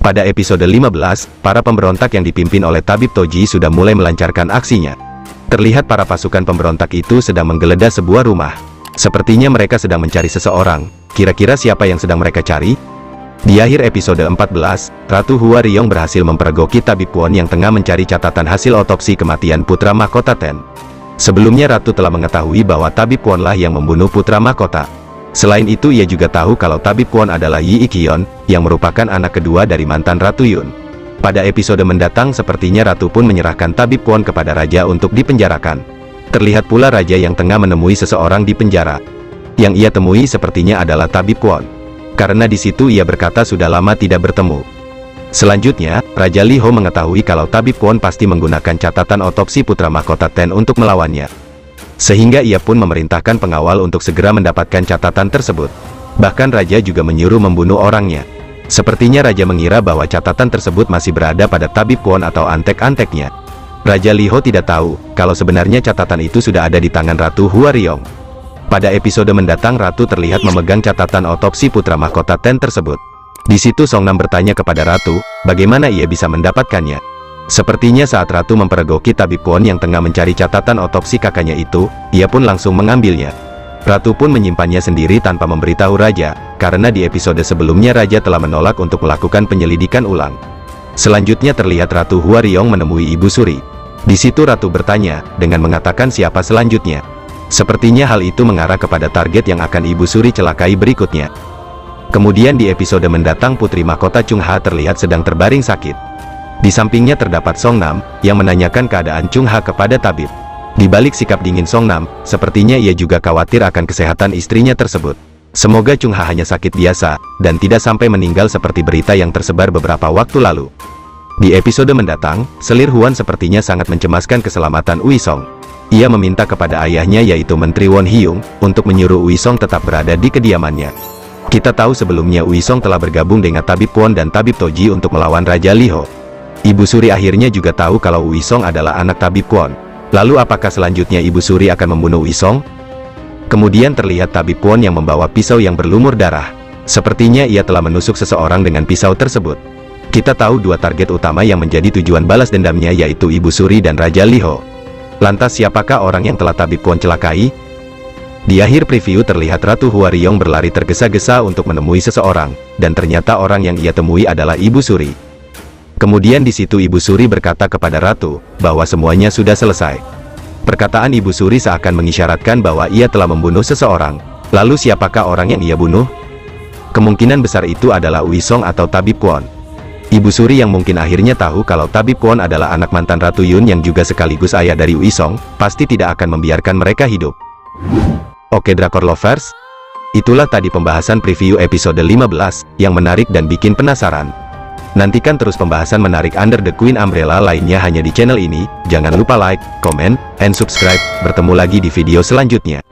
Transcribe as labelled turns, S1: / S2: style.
S1: Pada episode 15, para pemberontak yang dipimpin oleh Tabib Toji sudah mulai melancarkan aksinya. Terlihat para pasukan pemberontak itu sedang menggeledah sebuah rumah. Sepertinya mereka sedang mencari seseorang. Kira-kira siapa yang sedang mereka cari? Di akhir episode 14, Ratu Hua Ryong berhasil mempergoki Tabib Kwon yang tengah mencari catatan hasil otopsi kematian putra mahkota Ten. Sebelumnya Ratu telah mengetahui bahwa Tabib Kwon lah yang membunuh putra mahkota. Selain itu ia juga tahu kalau Tabib Kwon adalah Yi Ikyon, yang merupakan anak kedua dari mantan Ratu Yun. Pada episode mendatang sepertinya Ratu pun menyerahkan Tabib Kwon kepada Raja untuk dipenjarakan. Terlihat pula Raja yang tengah menemui seseorang di penjara. Yang ia temui sepertinya adalah Tabib Kwon. Karena di situ ia berkata sudah lama tidak bertemu. Selanjutnya, Raja Li Ho mengetahui kalau Tabib Kwon pasti menggunakan catatan otopsi putra mahkota Ten untuk melawannya. Sehingga ia pun memerintahkan pengawal untuk segera mendapatkan catatan tersebut. Bahkan Raja juga menyuruh membunuh orangnya. Sepertinya Raja mengira bahwa catatan tersebut masih berada pada Tabib Kwon atau antek-anteknya. Raja Li Ho tidak tahu, kalau sebenarnya catatan itu sudah ada di tangan Ratu Hua Ryong. Pada episode mendatang Ratu terlihat memegang catatan otopsi putra mahkota Ten tersebut. Di situ Songnam bertanya kepada Ratu, bagaimana ia bisa mendapatkannya. Sepertinya saat Ratu mempergoki Tabib Kwon yang tengah mencari catatan otopsi kakaknya itu, ia pun langsung mengambilnya. Ratu pun menyimpannya sendiri tanpa memberitahu Raja, karena di episode sebelumnya Raja telah menolak untuk melakukan penyelidikan ulang. Selanjutnya terlihat Ratu Hua Ryong menemui Ibu Suri. Di situ Ratu bertanya, dengan mengatakan siapa selanjutnya. Sepertinya hal itu mengarah kepada target yang akan Ibu Suri celakai berikutnya. Kemudian di episode mendatang Putri Mahkota Chung Ha terlihat sedang terbaring sakit. Di sampingnya terdapat Songnam, yang menanyakan keadaan Chung Ha kepada tabib. Di balik sikap dingin Songnam, sepertinya ia juga khawatir akan kesehatan istrinya tersebut. Semoga Chung Ha hanya sakit biasa, dan tidak sampai meninggal seperti berita yang tersebar beberapa waktu lalu. Di episode mendatang, selir Huan sepertinya sangat mencemaskan keselamatan Uisong. Ia meminta kepada ayahnya yaitu Menteri Won Hyung, untuk menyuruh Uisong tetap berada di kediamannya. Kita tahu sebelumnya Uisong telah bergabung dengan Tabib Kwon dan Tabib Toji untuk melawan Raja Li Ho. Ibu Suri akhirnya juga tahu kalau Uisong adalah anak Tabib Kwon. Lalu apakah selanjutnya Ibu Suri akan membunuh Uisong? Kemudian terlihat Tabib Kwon yang membawa pisau yang berlumur darah. Sepertinya ia telah menusuk seseorang dengan pisau tersebut. Kita tahu dua target utama yang menjadi tujuan balas dendamnya yaitu Ibu Suri dan Raja Li Ho. Lantas siapakah orang yang telah Tabib Kwon celakai? Di akhir preview terlihat Ratu Hua Ryong berlari tergesa-gesa untuk menemui seseorang, dan ternyata orang yang ia temui adalah Ibu Suri. Kemudian di situ Ibu Suri berkata kepada Ratu, bahwa semuanya sudah selesai. Perkataan Ibu Suri seakan mengisyaratkan bahwa ia telah membunuh seseorang. Lalu siapakah orang yang ia bunuh? Kemungkinan besar itu adalah Uisong atau Tabib Kwon. Ibu Suri yang mungkin akhirnya tahu kalau Tabib Kwon adalah anak mantan Ratu Yun yang juga sekaligus ayah dari Uisong, pasti tidak akan membiarkan mereka hidup. Oke Drakor Lovers, itulah tadi pembahasan preview episode 15, yang menarik dan bikin penasaran. Nantikan terus pembahasan menarik Under the Queen Umbrella lainnya hanya di channel ini. Jangan lupa like, comment, and subscribe. Bertemu lagi di video selanjutnya.